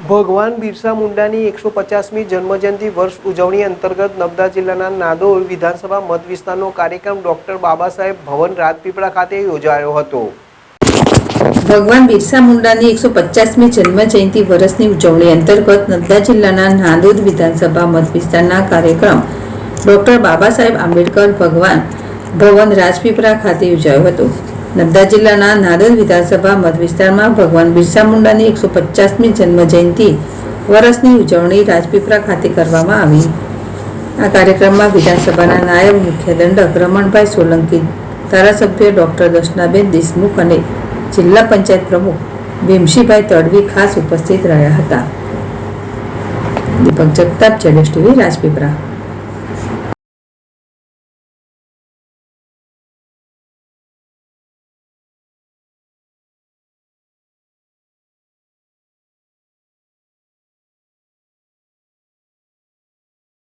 ભગવાન બિરસા મુંડાની 150મી જન્મજયંતિ વર્ષ ઉજવણી અંતર્ગત નર્મદા જિલ્લાના નાદોદ વિધાનસભા મત વિસ્તારનો કાર્યક્રમ ડોક્ટર બાબા સાહેબ ભવન રાજપીપળા ખાતે યોજાયો હતો. ભગવાન બિરસા મુંડાની 150મી જન્મજયંતિ વર્ષની ઉજવણી અંતર્ગત નર્મદા જિલ્લાના નાદોદ વિધાનસભા મત વિસ્તારના કાર્યક્રમ ડોક્ટર બાબા સાહેબ આંબેડકર ભગવાન ભવન રાજપીપળા ખાતે યોજાયો હતો. નર્મદા જિલ્લાના નાદોદ વિધાનસભા મત વિસ્તારમાં ભગવાન બિરસા મુંડાની 150મી જન્મજયંતિ વર્ષની ઉજવણી રાજપીપળા ખાતે કરવામાં આવી. આ કાર્યક્રમમાં વિધાનસભાના નાયબ મુખ્ય દંડક રમણભાઈ સોલંકી, ધારાસભ્ય ડોક્ટર દર્શનાબેન દેશમુખ અને જિલ્લા પંચાયત પ્રમુખ ભીમશીભાઈ તડવી ખાસ ઉપસ્થિત રહ્યા હતા. દીપક જગતાપ, ZSTV, રાજપીપળા.